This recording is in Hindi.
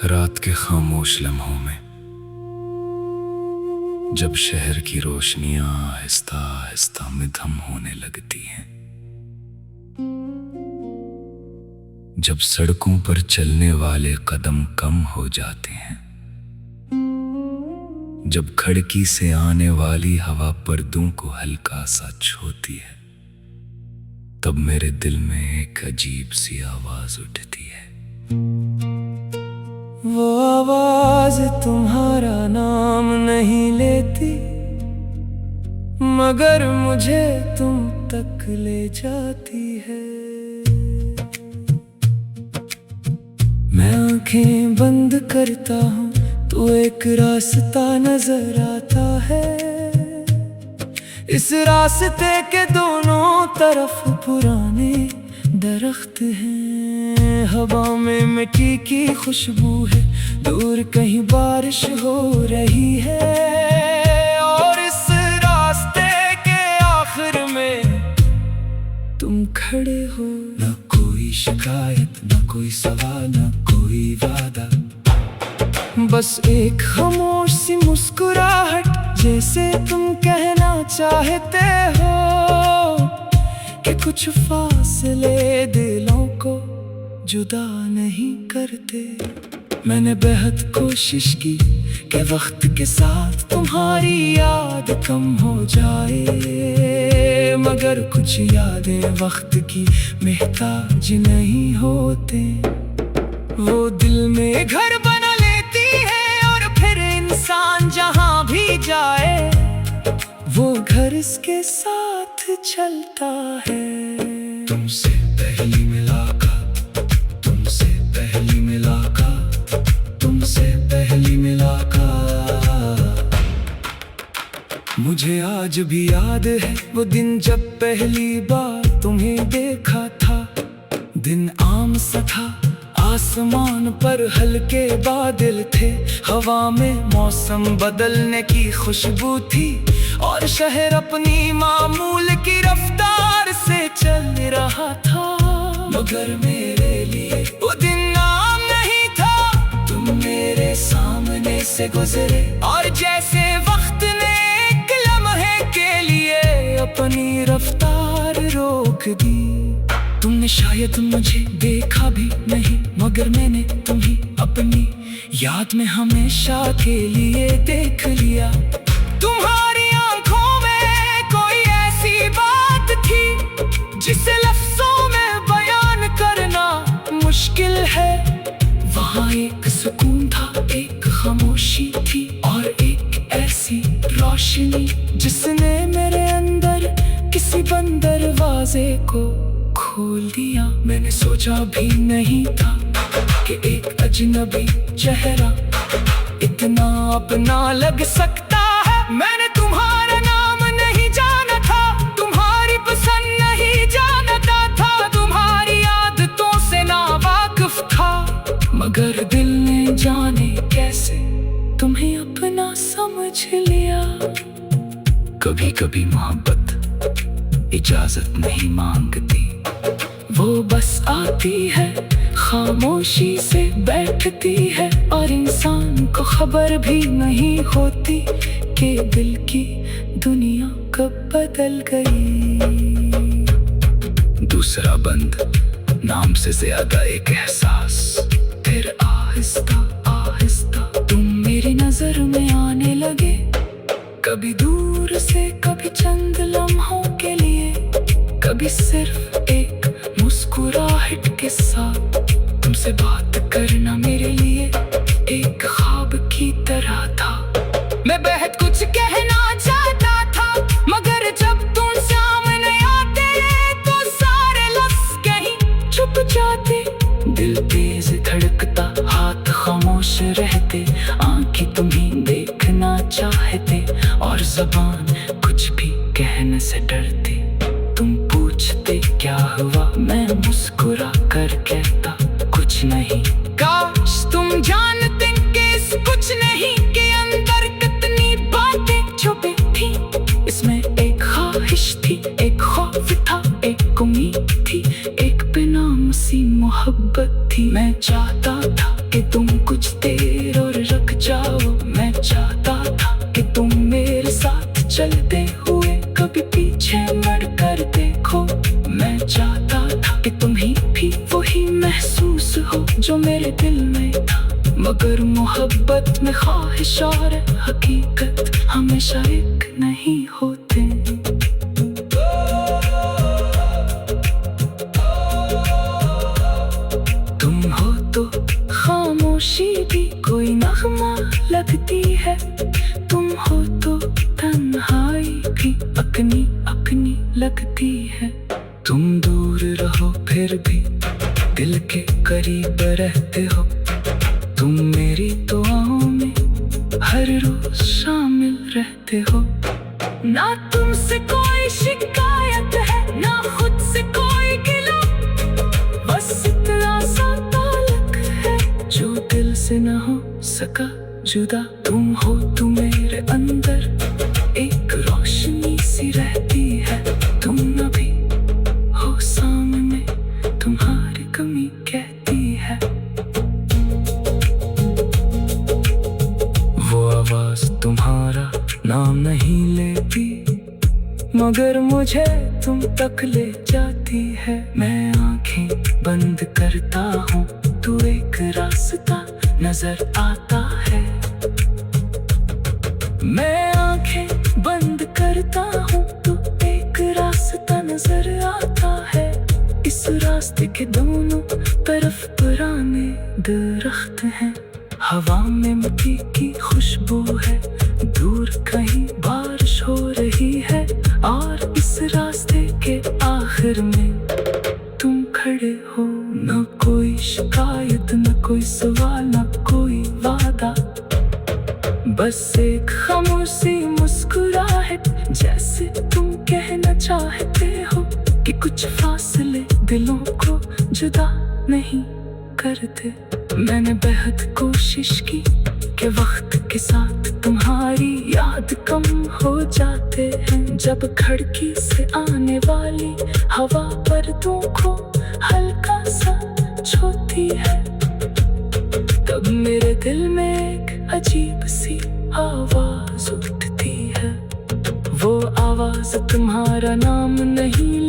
रात के खामोश लम्हों में जब शहर की रोशनियां आहिस्ता आहिस्ता मिधम होने लगती हैं, जब सड़कों पर चलने वाले कदम कम हो जाते हैं, जब खिड़की से आने वाली हवा पर्दों को हल्का सा छूती है, तब मेरे दिल में एक अजीब सी आवाज उठती है। वो आवाज तुम्हारा नाम नहीं लेती, मगर मुझे तुम तक ले जाती है। मैं आंखें बंद करता हूँ तो एक रास्ता नजर आता है। इस रास्ते के दोनों तरफ पुराने दरख्त हैं, हवा में मिट्टी की खुशबू है, दूर कहीं बारिश हो रही है। और इस रास्ते के आखिर में तुम खड़े हो, न कोई शिकायत, न कोई सवाल, न कोई वादा, बस एक खामोश सी मुस्कुराहट, जैसे तुम कहना चाहते हो कि कुछ फासले दिलों को जुदा नहीं करते। मैंने बेहद कोशिश की कि वक्त के साथ तुम्हारी याद कम हो जाए, मगर कुछ यादें वक्त की मोहताज नहीं होते। वो दिल में घर बना लेती है और फिर इंसान जहां भी जाए, वो घर इसके साथ चलता है। तुमसे पहली मुलाकात, तुमसे पहली मुलाकात, तुमसे पहली मुलाकात। मुझे आज भी याद है वो दिन जब पहली बार तुम्हें देखा था। दिन आम सा था, आसमान पर हल्के बादल थे, हवा में मौसम बदलने की खुशबू थी, और शहर अपनी मामूल की रफ्तार से चल रहा था। मगर मेरे लिए वो दिन आम नहीं था। तुम मेरे सामने से गुजरे और जैसे वक्त ने एक लम्हे के लिए अपनी रफ्तार रोक दी। तुमने शायद मुझे देखा भी नहीं, मगर मैंने तुम्हें अपनी याद में हमेशा के लिए देख लिया। तुम्हारी आंखों में कोई ऐसी बात थी जिसे लफ्जों में बयान करना मुश्किल है। वहाँ एक सुकून था, एक खामोशी थी, और एक ऐसी रोशनी जिसने मेरे अंदर किसी बंद दरवाजे को खोल दिया। मैंने सोचा भी नहीं था कि एक अजनबी चेहरा इतना अपना लग सकता है। मैंने तुम्हारा नाम नहीं जाना था, तुम्हारी पसंद नहीं जानता था, तुम्हारी आदतों से ना वाकिफ था, मगर दिल ने जाने कैसे तुम्हें अपना समझ लिया। कभी कभी मोहब्बत इजाजत नहीं मांगती, वो बस आती है, खामोशी से बैठती है, और इंसान को खबर भी नहीं होती कि दिल की दुनिया कब बदल गई। दूसरा बंद नाम से ज्यादा एक एहसास। फिर आहिस्ता आहिस्ता तुम मेरी नजर में आने लगे, कभी दूर से, कभी चंद लम्हों के लिए, कभी सिर्फ एक मुस्कुराहट के साथ। तुमसे बात करना मेरे लिए एक ख्वाब की तरह था। मैं बेहद कुछ कहना चाहता था, मगर जब तुम सामने आते तो सारे लफ्ज कहीं छुप जाते। दिल तेज धड़कता, हाथ खामोश रहते, आंखें तुम्हें देखना चाहते, और ज़बान कुछ भी कहने से डरती। तुम पूछते क्या हुआ, मैं मुस्कुरा कर कहता कुछ नहीं। काश तुम जानते कि इस कुछ नहीं के अंदर कितनी बातें छुपी थी। इसमें एक ख्वाहिश थी, एक खौफ था, एक उम्मीद थी, एक बेनाम सी मोहब्बत थी। मैं चाहता था कि तुम कुछ जो मेरे दिल में था। मगर मोहब्बत में ख्वाहिश और हकीकत हमेशा एक नहीं होते। तुम हो तो खामोशी भी कोई नगमा लगती है, तुम हो तो तन्हाई भी अपनी अपनी लगती है। तुम दूर रहो फिर भी दिल के करीब रहते हो, तुम मेरी दुआओं में हर रोज शामिल रहते हो। ना तुमसे कोई शिकायत है, ना खुद से कोई गिला, बस इतना सा ताल्लुक है जो दिल से ना हो सका जुदा। तुम हो तो मेरे अंदर एक रोशनी सी रहती है, तुम न भी हो सामने तुम्हारी कमी कहती है। वो आवाज तुम्हारा नाम नहीं लेती, मगर मुझे तुम तक ले जाती है। मैं आंखें बंद करता हूँ तो एक रास्ता नजर आता है। मैं आंखें बंद करता हूँ तो एक रास्ता नजर आता है। इस रास्ते के दोनों तरफ पुराने दरख्त हैं, हवा में मिट्टी की खुशबू है, दूर कहीं बारिश हो रही है, और इस रास्ते के आखिर में तुम खड़े हो। न कोई शिकायत, न कोई सवाल, न कोई वादा, बस एक खामोशी मुस्कुराहट, जैसे तुम कहना चाहते हो कि कुछ फासले दिलों को जुदा नहीं करते। मैंने बेहद कोशिश की कि वक्त के साथ तुम्हारी याद कम हो जाते हैं। जब खिड़की से आने वाली हवा पर्दों को हल्का सा छूती है, तब मेरे दिल में एक अजीब सी आवाज उठती है। वो आवाज तुम्हारा नाम नहीं